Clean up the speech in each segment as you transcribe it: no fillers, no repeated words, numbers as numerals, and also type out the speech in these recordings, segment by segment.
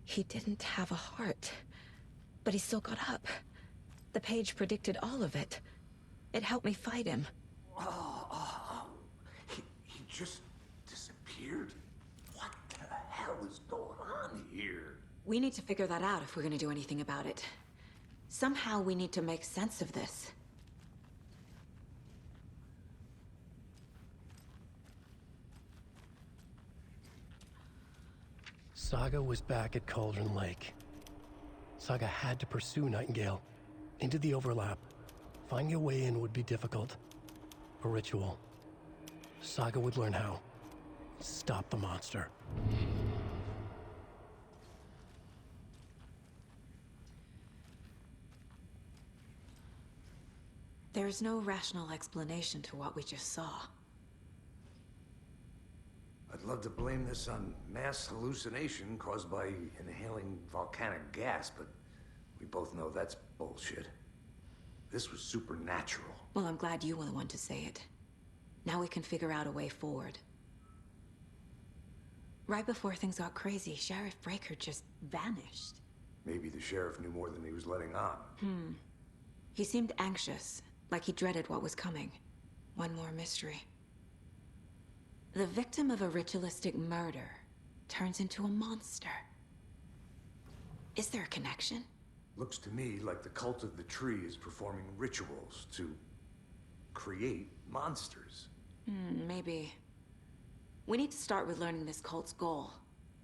He didn't have a heart, but he still got up. The page predicted all of it. It helped me fight him. He just disappeared? What the hell is going on here? We need to figure that out if we're gonna do anything about it. Somehow we need to make sense of this. Saga was back at Cauldron Lake. Saga had to pursue Nightingale into the overlap. Finding a way in would be difficult. A ritual. Saga would learn how. Stop the monster. There's no rational explanation to what we just saw. I'd love to blame this on mass hallucination caused by inhaling volcanic gas, but we both know that's bullshit. This was supernatural. Well, I'm glad you were the one to say it. Now we can figure out a way forward. Right before things got crazy, Sheriff Breaker just vanished. Maybe the sheriff knew more than he was letting on. He seemed anxious, like he dreaded what was coming. One more mystery. The victim of a ritualistic murder turns into a monster. Is there a connection? Looks to me like the cult of the tree is performing rituals to create monsters. Maybe. We need to start with learning this cult's goal,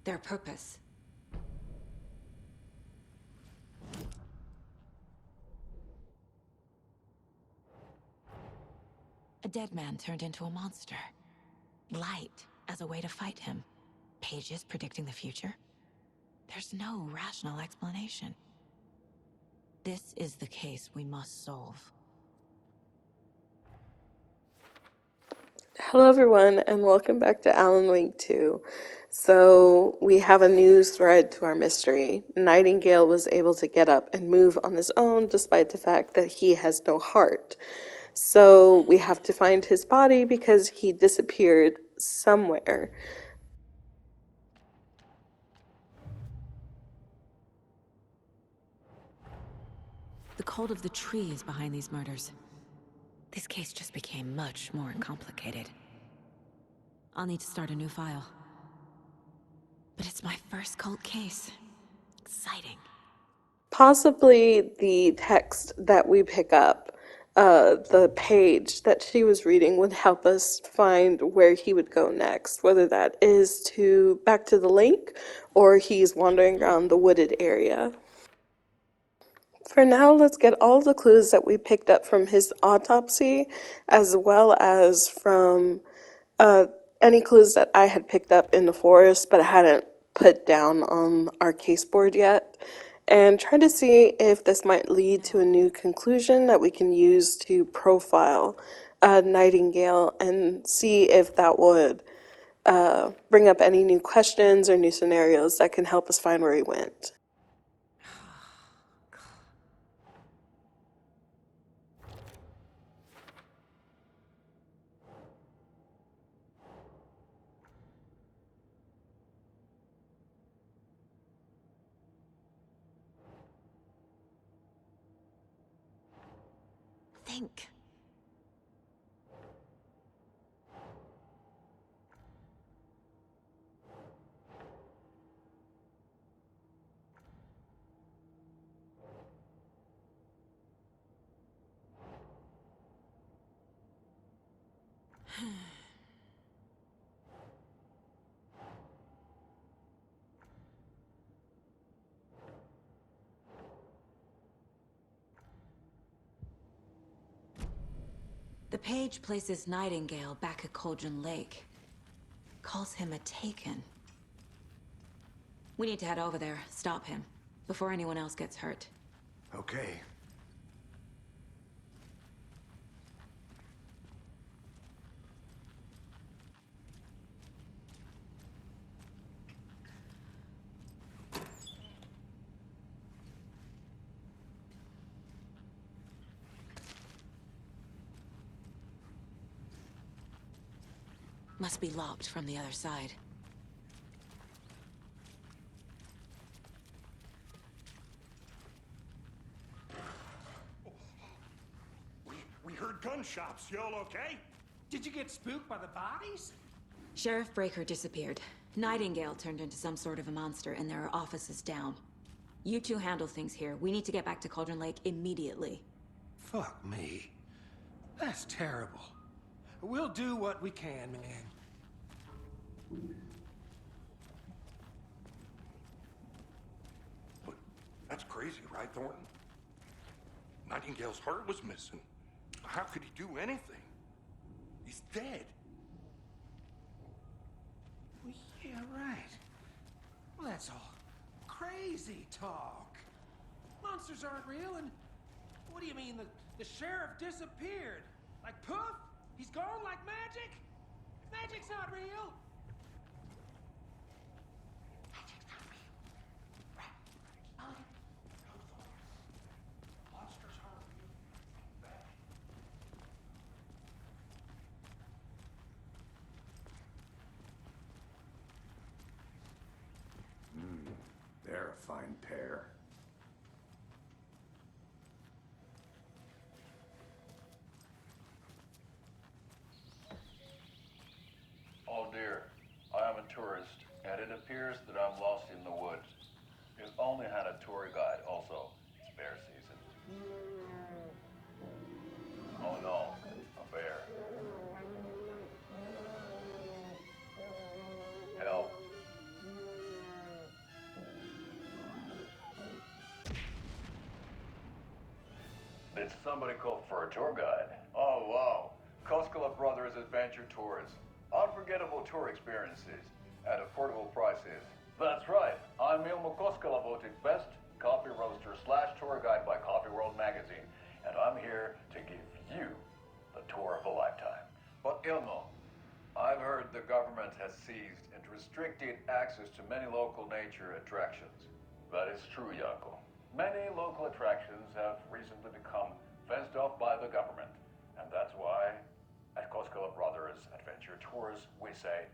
their purpose. A dead man turned into a monster. Light as a way to fight him. Pages predicting the future. There's no rational explanation. This is the case we must solve. Hello everyone, and welcome back to Alan Wake 2. So we have a news thread to our mystery. Nightingale was able to get up and move on his own despite the fact that he has no heart. So we have to find his body because he disappeared somewhere. The cult of the tree is behind these murders. This case just became much more complicated. I'll need to start a new file. But it's my first cult case. Exciting. Possibly the text that we pick up, the page that she was reading would help us find where he would go next, whether that is back to the lake or he's wandering around the wooded area. For now, let's get all the clues that we picked up from his autopsy, as well as from any clues that I had picked up in the forest but hadn't put down on our case board yet, and try to see if this might lead to a new conclusion that we can use to profile Nightingale and see if that would bring up any new questions or new scenarios that can help us find where he went. Think. The page places Nightingale back at Cauldron Lake. Calls him a Taken. We need to head over there, stop him, before anyone else gets hurt. Okay. Must be locked from the other side. gun shops. You all okay? Did you get spooked by the bodies? Sheriff Breaker disappeared. Nightingale turned into some sort of a monster, and there are offices down. You two handle things here. We need to get back to Cauldron Lake immediately. Fuck me. That's terrible. We'll do what we can, man. But that's crazy, right, Thornton? Nightingale's heart was missing. How could he do anything? He's dead. Well, yeah, right. Well, that's all crazy talk. Monsters aren't real, and what do you mean the sheriff disappeared? Like poof? He's gone like magic? Magic's not real. Magic's not real. Right. Monsters aren't real. They're a fine pair. Oh dear, I am a tourist, and it appears that I'm lost in the woods. You've only had a tour guide, also. It's bear season. Oh no, a bear. Help. Did somebody call for a tour guide? Oh wow, Koskela Brothers Adventure Tours. Unforgettable tour experiences at affordable prices. That's right, I'm Ilmo Koskela, voted best coffee roaster / tour guide by Coffee World magazine, and I'm here to give you the tour of a lifetime. But Ilmo, I've heard the government has seized and restricted access to many local nature attractions. That is true, Jaakko. Many local attractions have recently become fenced off by the government, and that's why at Koskela Brothers Adventure Tours, we say,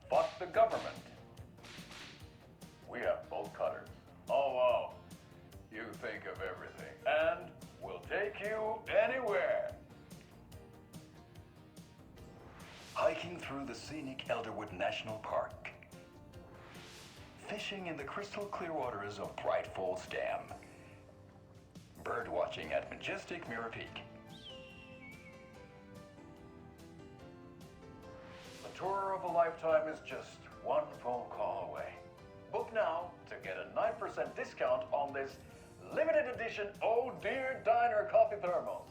fuck the government. We have bolt cutters. Oh wow, you think of everything, and we'll take you anywhere. Hiking through the scenic Elderwood National Park. Fishing in the crystal clear waters of Bright Falls Dam. Bird watching at majestic Mirror Peak. The tour of a lifetime is just one phone call away. Book now to get a 9% discount on this limited edition Oh Dear Diner coffee thermos.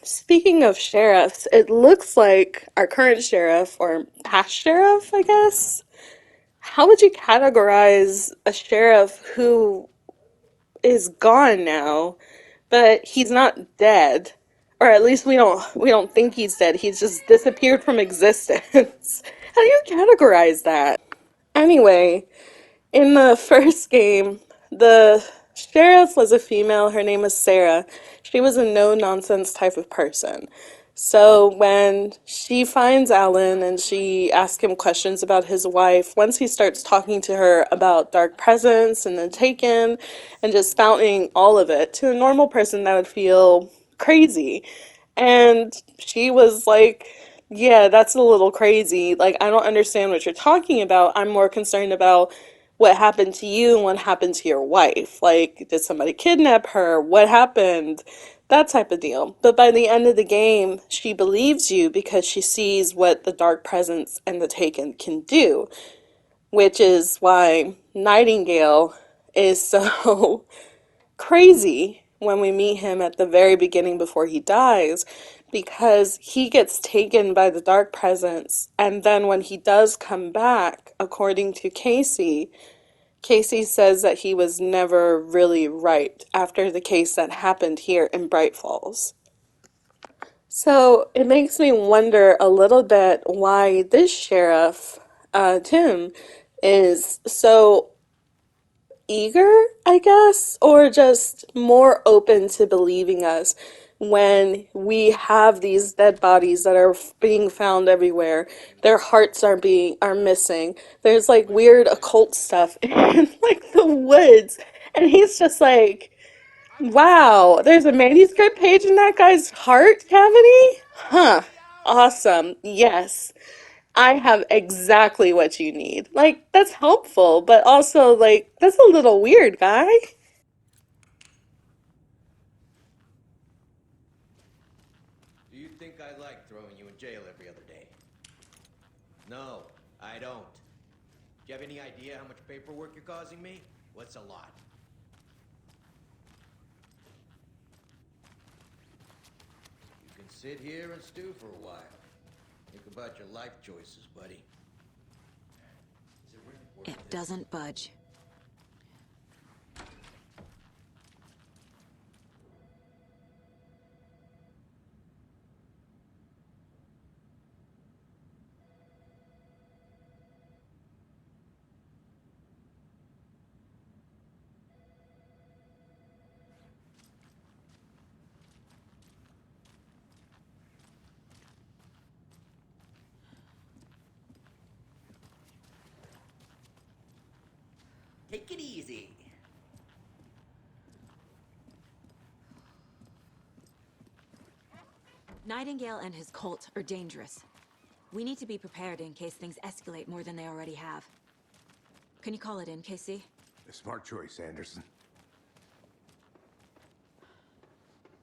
Speaking of sheriffs, it looks like our current sheriff, or past sheriff, I guess. How would you categorize a sheriff who is gone now, but he's not dead? Or at least we don't think he's dead. He's just disappeared from existence. How do you categorize that? Anyway, in the first game, the sheriff was a female. Her name was Sarah. She was a no-nonsense type of person. So when she finds Alan and she asks him questions about his wife, once he starts talking to her about Dark Presence and the Taken and just spouting all of it, to a normal person that would feel crazy. And she was like, yeah, that's a little crazy. Like, I don't understand what you're talking about. I'm more concerned about what happened to you and what happened to your wife. Like, did somebody kidnap her? What happened? That type of deal. But by the end of the game, she believes you because she sees what the Dark Presence and the Taken can do, which is why Nightingale is so crazy when we meet him at the very beginning before he dies, because he gets taken by the Dark Presence, and then when he does come back, according to Casey says that he was never really right after the case that happened here in Bright Falls. So it makes me wonder a little bit why this sheriff, Tim, is so eager, I guess, or just more open to believing us, when we have these dead bodies that are being found everywhere. Their hearts are missing. There's like weird occult stuff in like the woods. And he's just like, wow, there's a manuscript page in that guy's heart cavity? Huh. Awesome. Yes. I have exactly what you need. Like, that's helpful, but also, like, that's a little weird, guy. Do you think I like throwing you in jail every other day? No, I don't. Do you have any idea how much paperwork you're causing me? What's a lot? You can sit here and stew for a while. Think about your life choices, buddy. Is it really worth It it? doesn't budge. Take it easy. Nightingale and his cult are dangerous. We need to be prepared in case things escalate more than they already have. Can you call it in, KC? A smart choice, Anderson.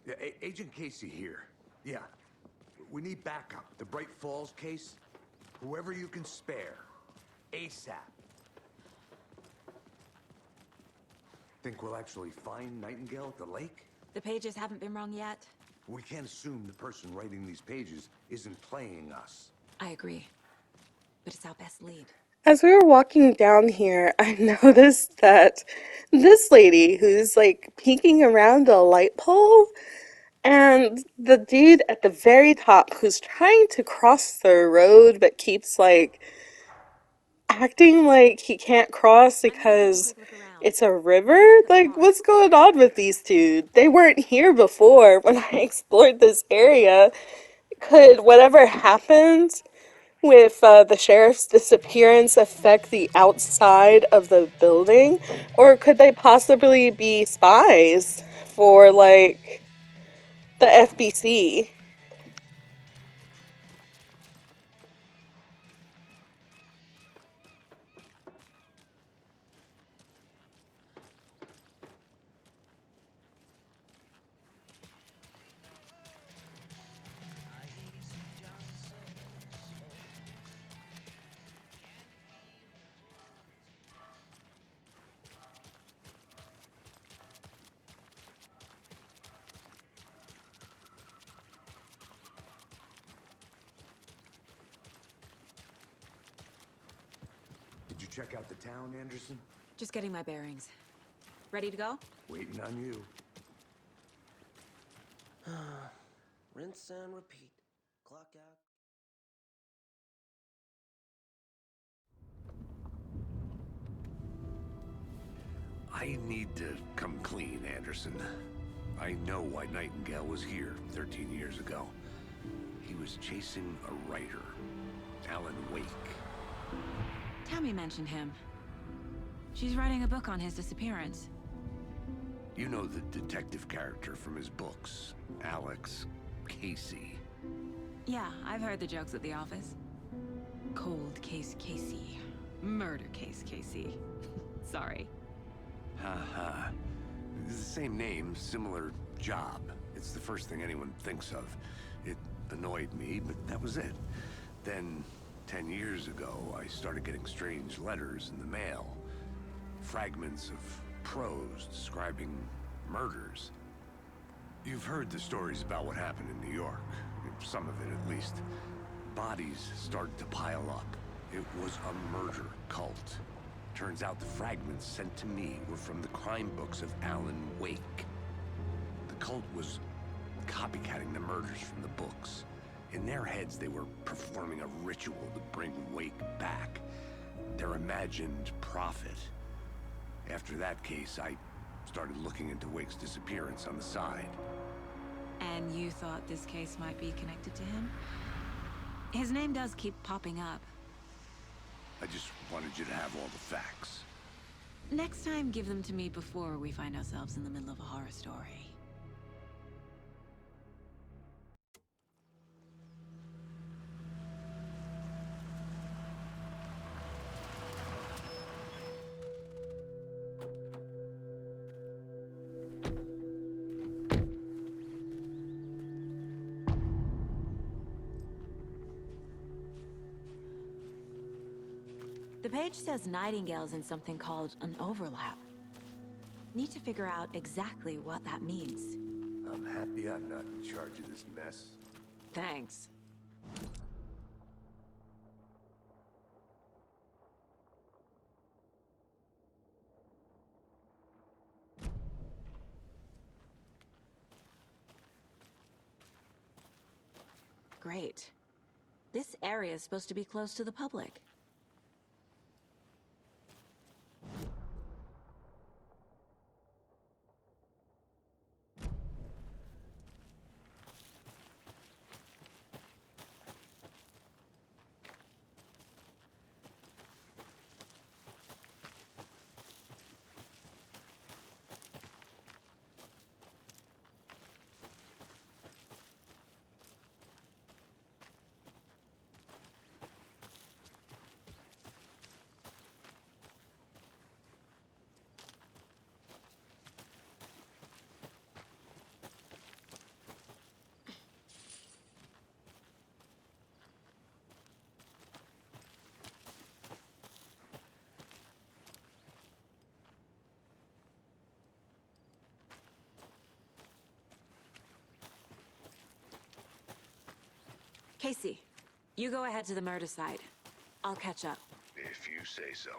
Yeah, Agent Casey here. Yeah. We need backup. The Bright Falls case. Whoever you can spare. ASAP. Think we'll actually find Nightingale at the lake? The pages haven't been wrong yet. We can't assume the person writing these pages isn't playing us. I agree. But it's our best lead. As we were walking down here, I noticed that this lady who's like peeking around a light pole, and the dude at the very top who's trying to cross the road but keeps like acting like he can't cross because it's a river? Like, what's going on with these two? They weren't here before when I explored this area. Could whatever happened with the sheriff's disappearance affect the outside of the building? Or could they possibly be spies for, like, the FBC? Did you check out the town, Anderson? Just getting my bearings. Ready to go? Waiting on you. Rinse and repeat. Clock out. I need to come clean, Anderson. I know why Nightingale was here 13 years ago. He was chasing a writer, Alan Wake. Tammy mentioned him. She's writing a book on his disappearance. You know the detective character from his books, Alex Casey. Yeah, I've heard the jokes at the office. Cold case Casey. Murder case Casey. Sorry. Ha. It's the same name, similar job. It's the first thing anyone thinks of. It annoyed me, but that was it. Then, 10 years ago, I started getting strange letters in the mail. Fragments of prose describing murders. You've heard the stories about what happened in New York. Some of it, at least. Bodies started to pile up. It was a murder cult. Turns out the fragments sent to me were from the crime books of Alan Wake. The cult was copycatting the murders from the books. In their heads, they were performing a ritual to bring Wake back. Their imagined prophet. After that case, I started looking into Wake's disappearance on the side. And you thought this case might be connected to him? His name does keep popping up. I just wanted you to have all the facts. Next time, give them to me before we find ourselves in the middle of a horror story. The page says Nightingale's in something called an overlap. Need to figure out exactly what that means. I'm happy I'm not in charge of this mess. Thanks. Great. This area is supposed to be closed to the public. Casey, you go ahead to the murder site. I'll catch up. If you say so.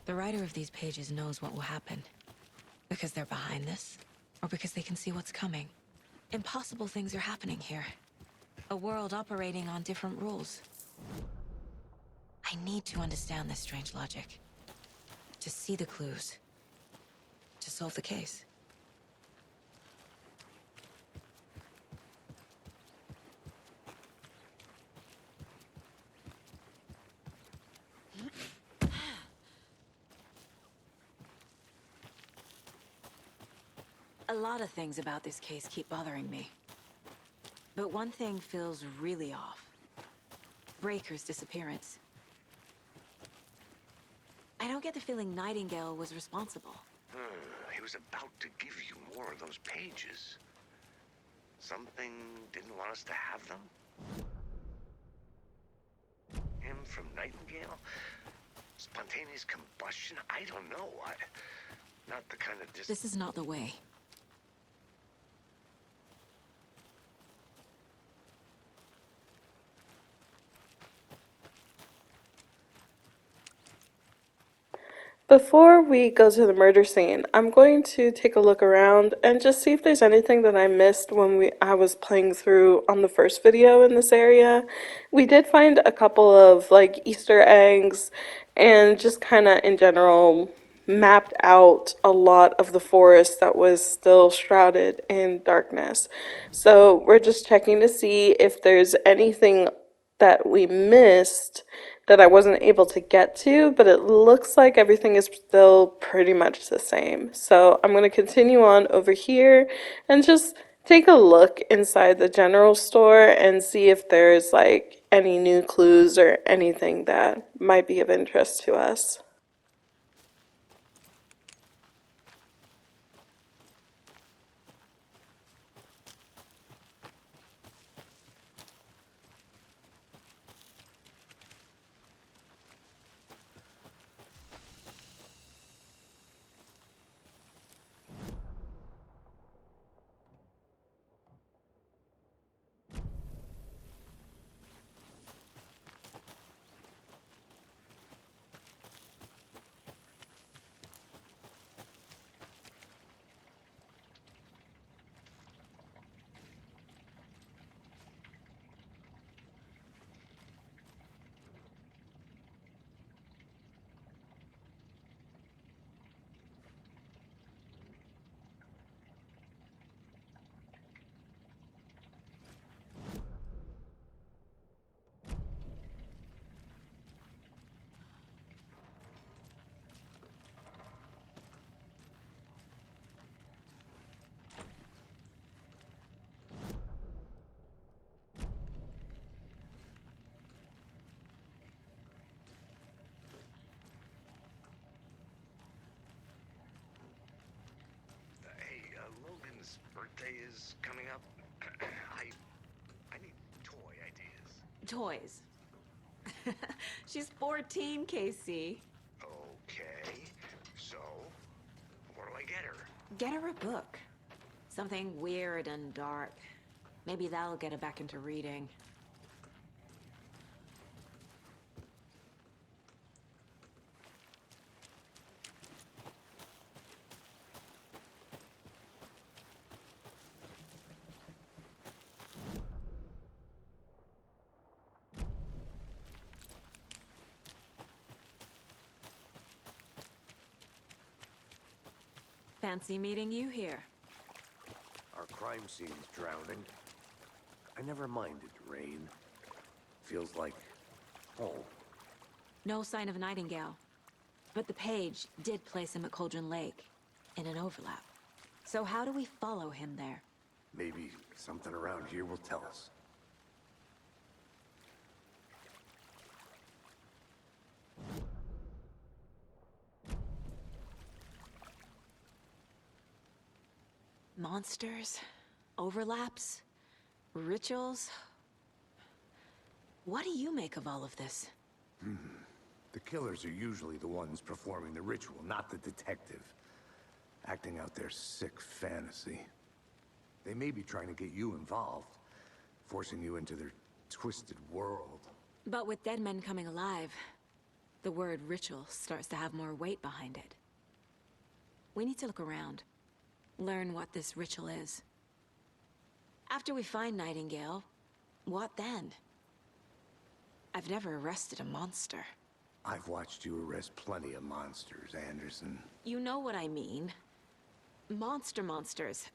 The writer of these pages knows what will happen. Because they're behind this, or because they can see what's coming. Impossible things are happening here. A world operating on different rules. I need to understand this strange logic. To see the clues. To solve the case. A lot of things about this case keep bothering me. But one thing feels really off. Breaker's disappearance. I don't get the feeling Nightingale was responsible. He was about to give you more of those pages. Something didn't want us to have them? Him from Nightingale? Spontaneous combustion? I don't know. Not the kind of This is not the way. Before we go to the murder scene, I'm going to take a look around and just see if there's anything that I missed when I was playing through on the first video in this area. We did find a couple of like Easter eggs and just kind of in general mapped out a lot of the forest that was still shrouded in darkness. So we're just checking to see if there's anything that we missed that I wasn't able to get to, but it looks like everything is still pretty much the same. So I'm going to continue on over here and just take a look inside the general store and see if there's like any new clues or anything that might be of interest to us. Cassie's birthday is coming up. I need toy ideas. Toys. She's 14, Casey. Okay, so what do I get her? Get her a book. Something weird and dark. Maybe that'll get her back into reading. Fancy meeting you here. Our crime scene's drowning. I never minded rain. Feels like home. No sign of Nightingale. But the page did place him at Cauldron Lake, in an overlap. So how do we follow him there? Maybe something around here will tell us. Monsters? Overlaps? Rituals? What do you make of all of this? The killers are usually the ones performing the ritual, not the detective. Acting out their sick fantasy. They may be trying to get you involved, forcing you into their twisted world. But with dead men coming alive, the word ritual starts to have more weight behind it. We need to look around. Learn what this ritual is. After we find Nightingale, what then? I've never arrested a monster. I've watched you arrest plenty of monsters, Anderson. You know what I mean. Monsters.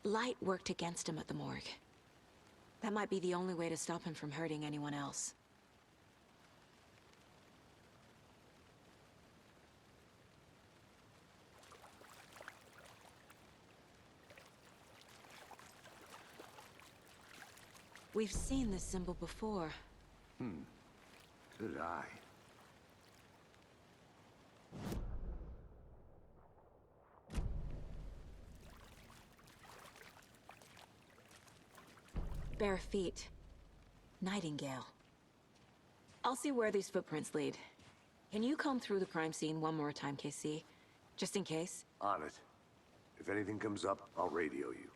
Light worked against him at the morgue. That might be the only way to stop him from hurting anyone else. We've seen this symbol before. Good eye. Bare feet. Nightingale. I'll see where these footprints lead. Can you comb through the crime scene one more time, KC? Just in case? On it. If anything comes up, I'll radio you.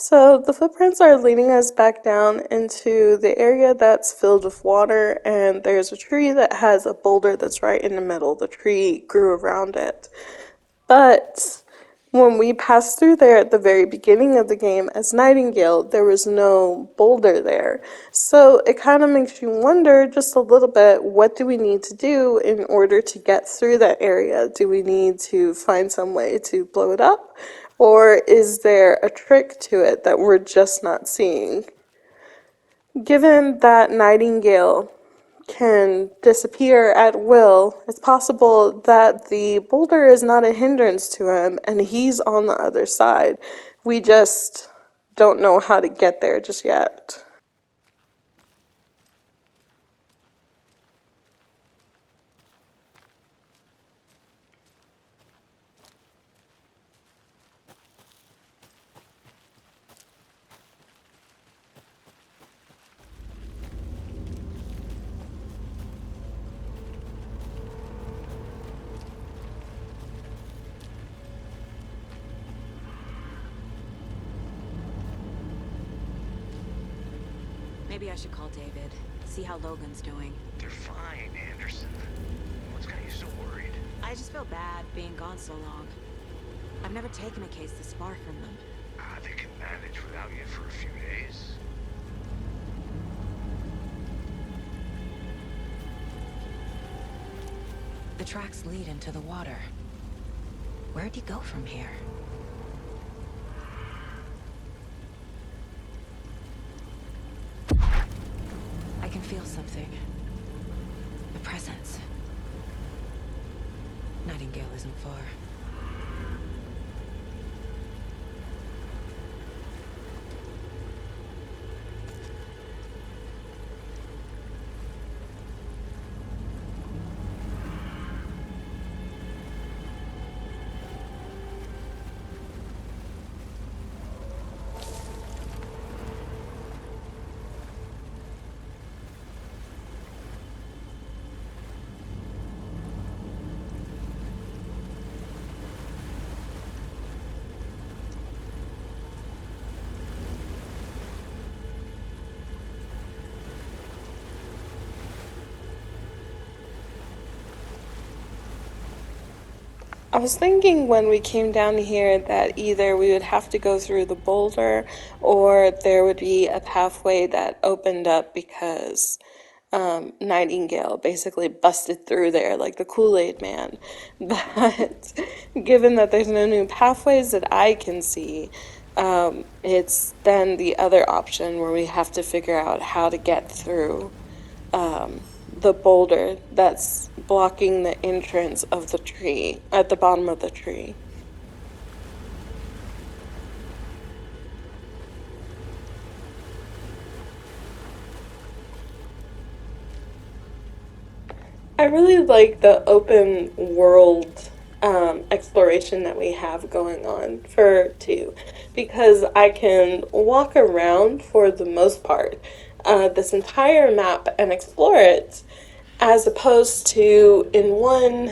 So the footprints are leading us back down into the area that's filled with water, and there's a tree that has a boulder that's right in the middle. The tree grew around it. But when we passed through there at the very beginning of the game as Nightingale, there was no boulder there. So it kind of makes you wonder just a little bit, what do we need to do in order to get through that area? Do we need to find some way to blow it up? Or is there a trick to it that we're just not seeing? Given that Nightingale can disappear at will, it's possible that the boulder is not a hindrance to him and he's on the other side. We just don't know how to get there just yet. Maybe I should call David, see how Logan's doing. They're fine, Anderson. What's got you so worried? I just feel bad being gone so long. I've never taken a case this far from them. I They can manage without you for a few days. The tracks lead into the water. Where'd he go from here? I can feel something. A presence. Nightingale isn't far. I was thinking when we came down here that either we would have to go through the boulder or there would be a pathway that opened up because Nightingale basically busted through there like the Kool-Aid man. But given that there's no new pathways that I can see, it's then the other option where we have to figure out how to get through the boulder that's blocking the entrance of the tree at the bottom of the tree. I really like the open world exploration that we have going on for 2 because I can walk around for the most part this entire map and explore it as opposed to in 1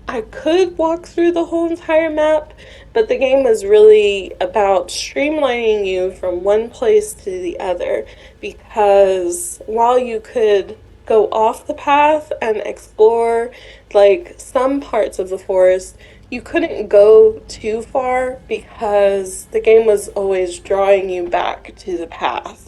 I could walk through the whole entire map, but the game was really about streamlining you from one place to the other because while you could go off the path and explore like some parts of the forest, you couldn't go too far because the game was always drawing you back to the path.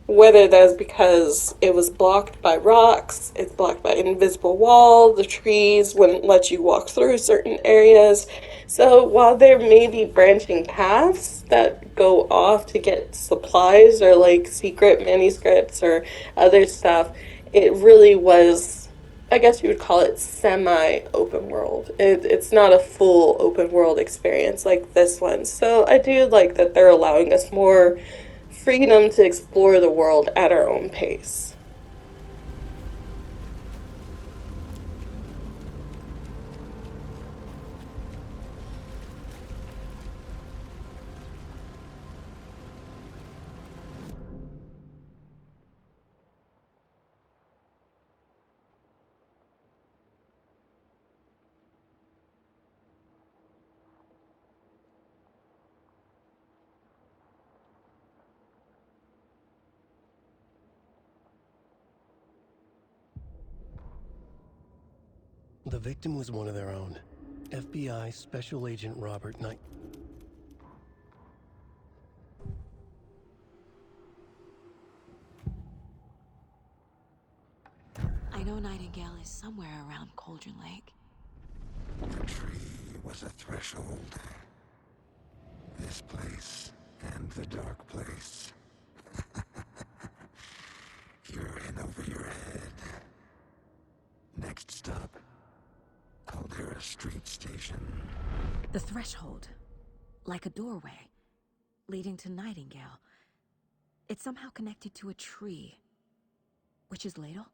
Whether that's because it was blocked by rocks, it's blocked by an invisible wall, the trees wouldn't let you walk through certain areas. So while there may be branching paths that go off to get supplies or like secret manuscripts or other stuff, it really was, I guess you would call it semi-open world. It's not a full open world experience like this one. So I do like that they're allowing us more freedom to explore the world at our own pace. The victim was one of their own. FBI Special Agent Robert Knight. I know Nightingale is somewhere around Cauldron Lake. The tree was a threshold. This place and the dark place. You're in over your head. Next stop, Caldera Street Station. The threshold. Like a doorway. Leading to Nightingale. It's somehow connected to a tree. Witch's Ladle?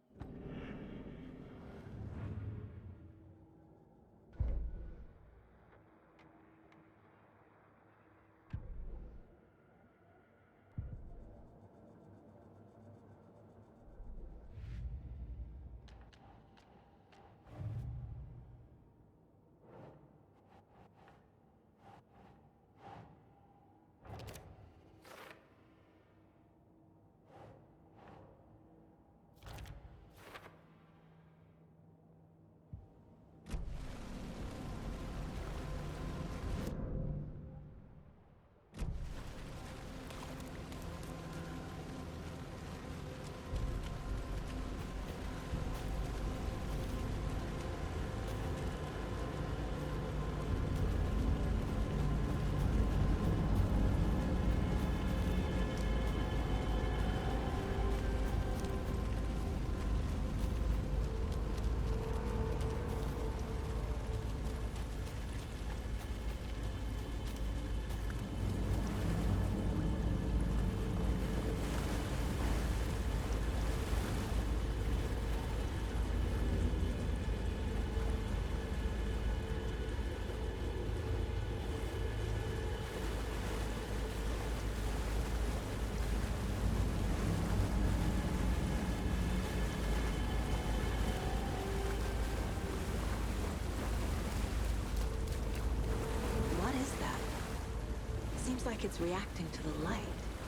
like it's reacting to the light.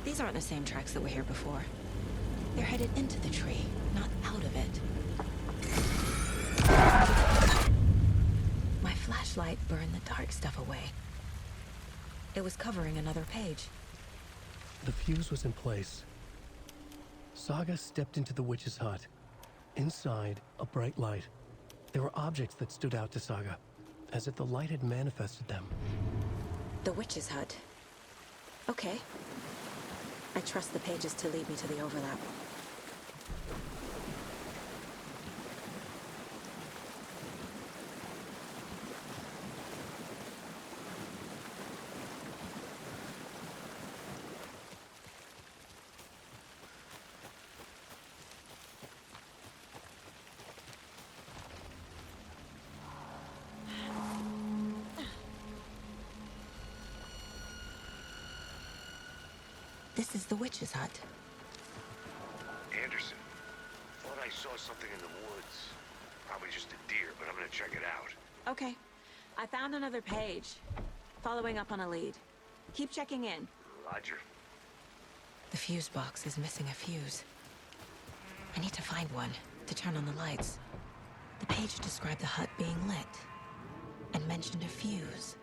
These aren't the same tracks that were here before. They're headed into the tree, not out of it. My flashlight burned the dark stuff away. It was covering another page. The fuse was in place. Saga stepped into the witch's hut. Inside, a bright light. There were objects that stood out to Saga, as if the light had manifested them. The witch's hut. Okay. I trust the pages to lead me to the overlap. This is the witch's hut. Anderson, thought I saw something in the woods. Probably just a deer, but I'm gonna check it out. Okay. I found another page. Following up on a lead. Keep checking in. Roger. The fuse box is missing a fuse. I need to find one to turn on the lights. The page described the hut being lit and mentioned a fuse.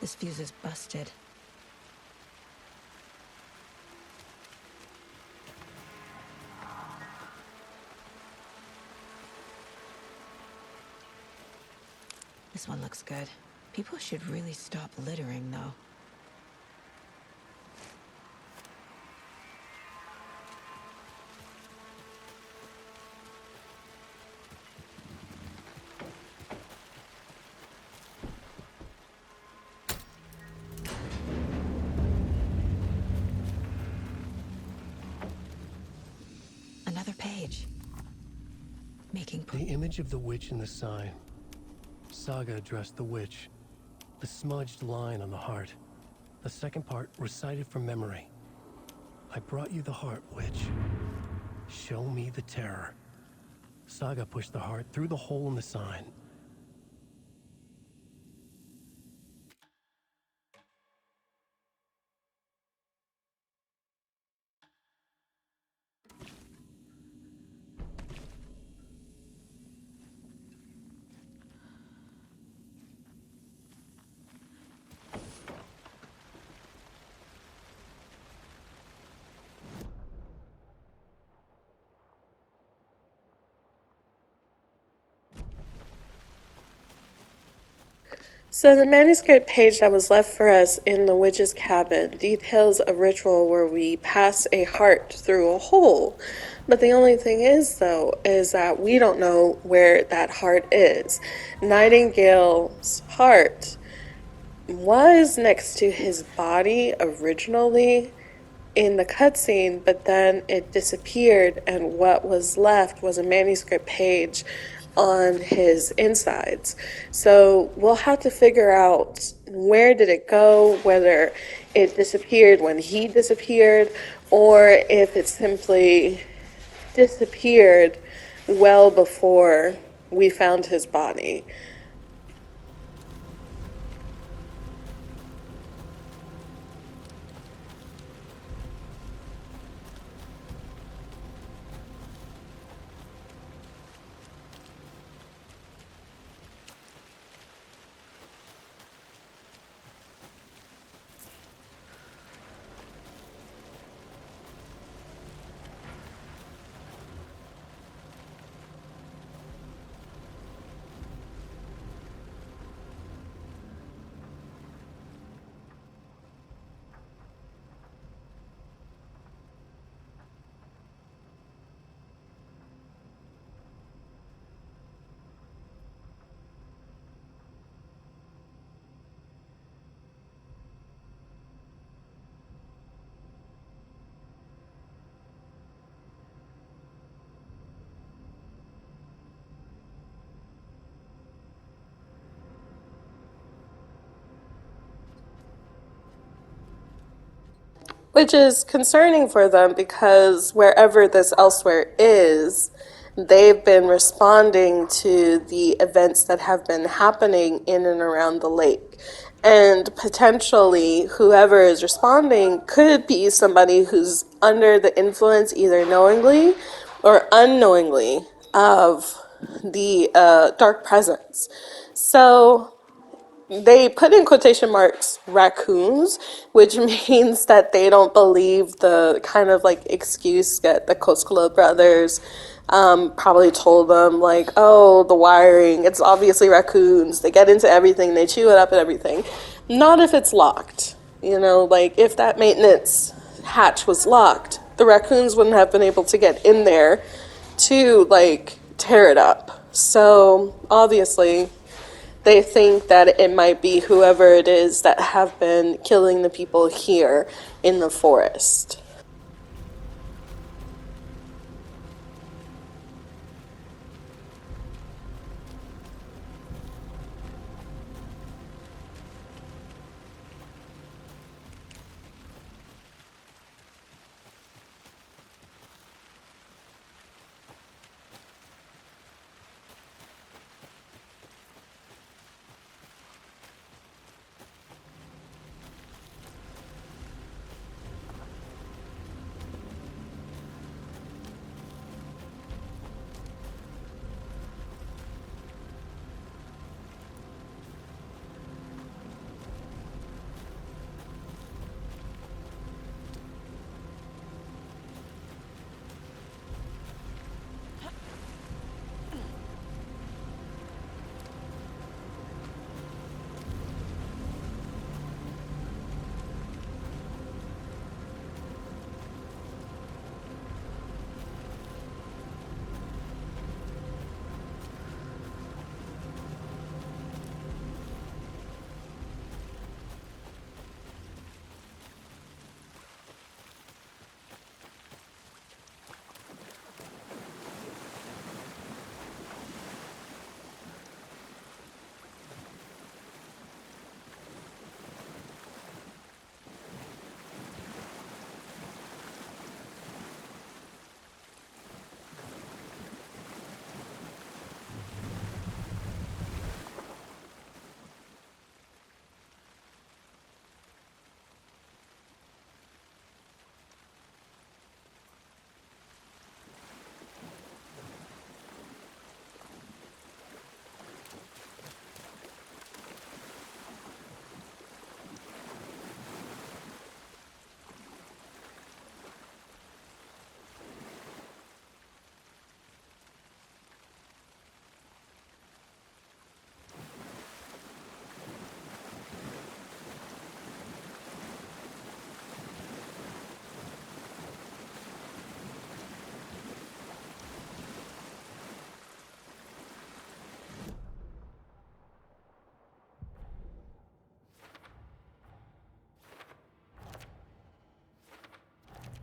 This fuse is busted. This one looks good. People should really stop littering, though. Another page. Making The image of the witch in the sign. Saga addressed the witch. The smudged line on the heart. The second part recited from memory. I brought you the heart, witch. Show me the terror. Saga pushed the heart through the hole in the sign. So the manuscript page that was left for us in the witch's cabin details a ritual where we pass a heart through a hole. But the only thing is, though, is that we don't know where that heart is. Nightingale's heart was next to his body originally in the cutscene, but then it disappeared, and what was left was a manuscript page on his insides. So we'll have to figure out where did it go, whether it disappeared when he disappeared, or if it simply disappeared well before we found his body. Which is concerning for them because wherever this elsewhere is, they've been responding to the events that have been happening in and around the lake. And potentially, whoever is responding could be somebody who's under the influence, either knowingly or unknowingly, of the dark presence. So they put in quotation marks raccoons, which means that they don't believe the kind of like excuse that the Koskela brothers probably told them, like, oh, the wiring, it's obviously raccoons. They get into everything, they chew it up and everything. Not if it's locked. You know, like if that maintenance hatch was locked, the raccoons wouldn't have been able to get in there to like tear it up. So obviously they think that it might be whoever it is that have been killing the people here in the forest.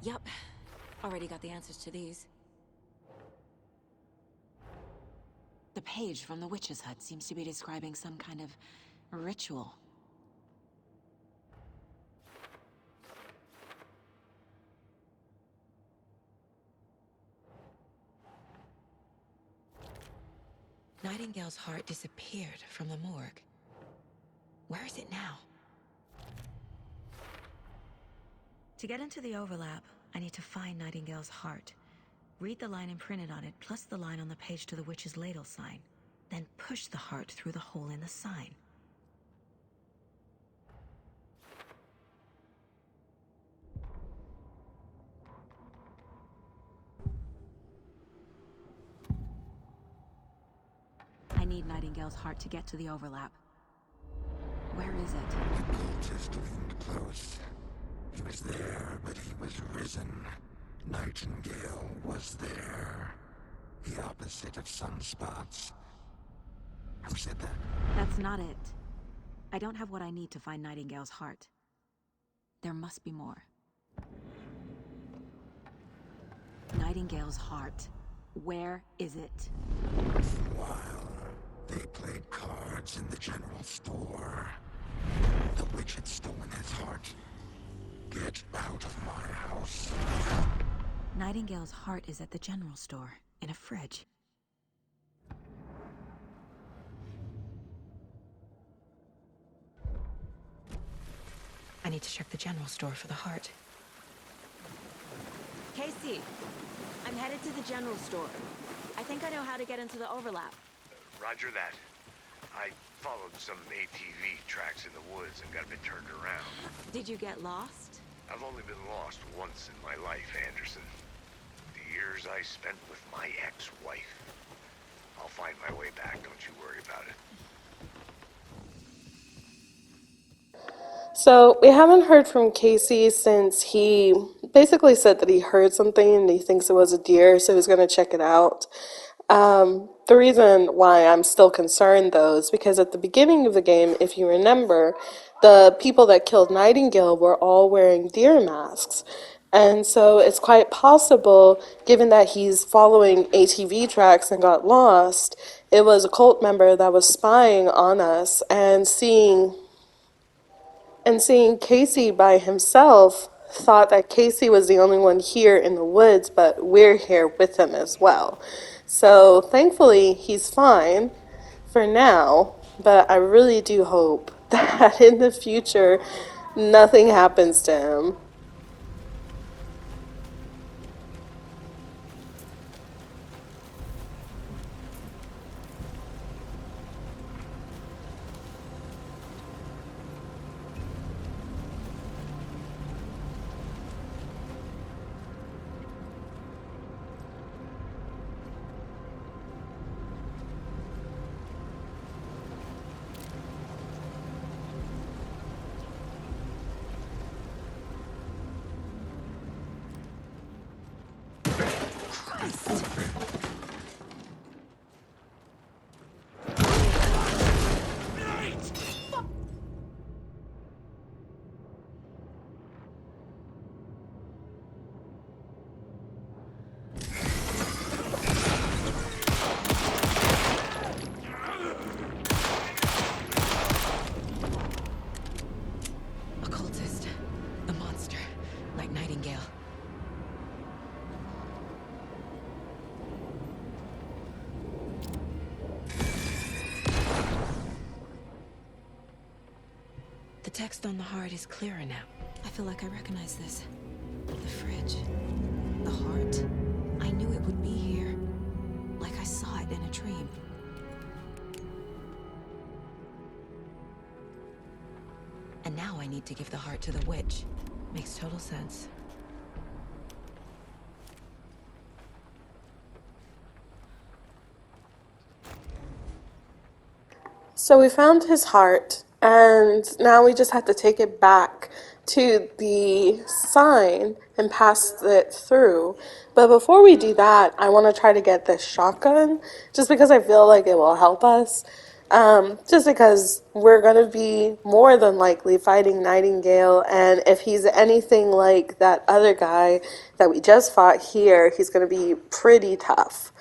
Yup. Already got the answers to these. The page from the witch's hut seems to be describing some kind of ritual. Nightingale's heart disappeared from the morgue. Where is it now? To get into the overlap, I need to find Nightingale's heart. Read the line imprinted on it, plus the line on the page to the witch's ladle sign. Then push the heart through the hole in the sign. I need Nightingale's heart to get to the overlap. Where is it? The cultist leaned close. He was there, but he was risen. Nightingale was there. The opposite of sunspots. Who said that? That's not it. I don't have what I need to find Nightingale's heart. There must be more. Nightingale's heart. Where is it? While they played cards in the general store, the witch had stolen his heart. Get out of Nightingale's heart is at the general store, in a fridge. I need to check the general store for the heart. Casey, I'm headed to the general store. I think I know how to get into the overlap. Roger that. I followed some ATV tracks in the woods and got a bit turned around. Did you get lost? I've only been lost once in my life, Anderson. The years I spent with my ex-wife. I'll find my way back, don't you worry about it. So we haven't heard from Casey since he basically said that he heard something and he thinks it was a deer, so he's going to check it out. The reason why I'm still concerned, though, is because at the beginning of the game, if you remember, the people that killed Nightingale were all wearing deer masks. And so it's quite possible, given that he's following ATV tracks and got lost, it was a cult member that was spying on us and seeing Casey by himself, thought that Casey was the only one here in the woods, but we're here with him as well. So thankfully he's fine for now, but I really do hope that in the future nothing happens to him. Occultist. The monster. Like Nightingale. The text on the heart is clearer now. I feel like I recognize this. The fridge. The heart. I knew it would be here. Like I saw it in a dream. And now I need to give the heart to the witch. Makes total sense. So we found his heart, and now we just have to take it back to the sign and pass it through. But before we do that, I want to try to get this shotgun, just because I feel like it will help us. Just because we're going to be more than likely fighting Nightingale, and if he's anything like that other guy that we just fought here, he's going to be pretty tough.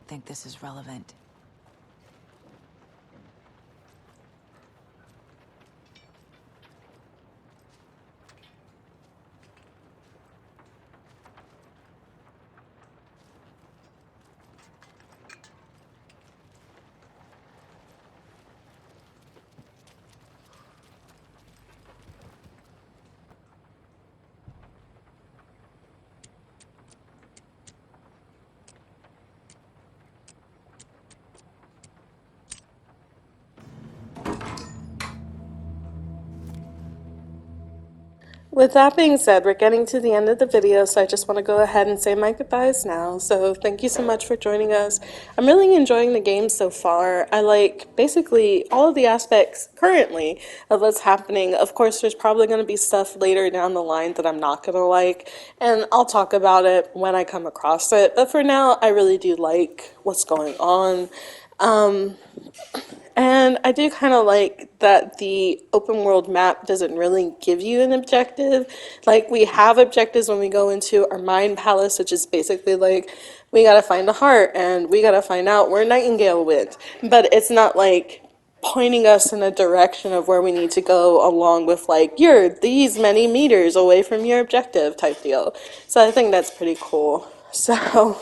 Think this is relevant. With that being said, we're getting to the end of the video, so I just want to go ahead and say my goodbyes now. So thank you so much for joining us. I'm really enjoying the game so far. I like basically all of the aspects currently of what's happening. Of course, there's probably going to be stuff later down the line that I'm not going to like, and I'll talk about it when I come across it. But for now, I really do like what's going on. And I do kind of like that the open world map doesn't really give you an objective. Like, we have objectives when we go into our mind palace, which is basically like, we gotta find the heart and we gotta find out where Nightingale went. But it's not like pointing us in a direction of where we need to go, along with like, you're these many meters away from your objective type deal. So I think that's pretty cool. So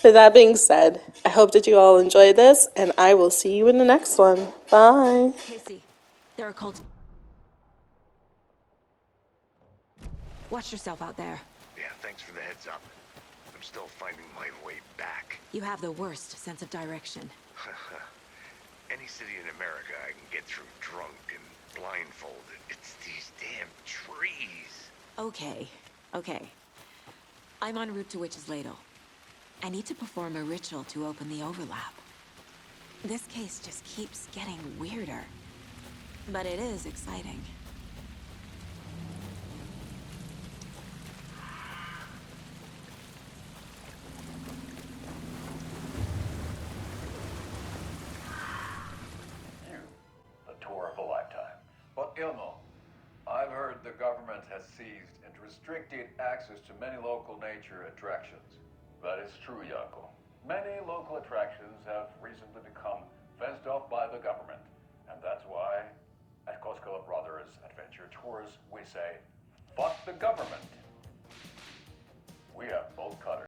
with that being said, I hope that you all enjoyed this, and I will see you in the next one. Bye. Casey, there are cults. Watch yourself out there. Yeah, thanks for the heads up. I'm still finding my way back. You have the worst sense of direction. Any city in America I can get through drunk and blindfolded. It's these damn trees. Okay, okay. I'm en route to Witch's Ladle. I need to perform a ritual to open the overlap. This case just keeps getting weirder. But it is exciting. The tour of a lifetime. But Ilmo, I've heard the government has seized and restricted access to many local nature attractions. That is true, Yanko. Many local attractions have recently become fenced off by the government. And that's why, at Koskela Brothers Adventure Tours, we say, fuck the government.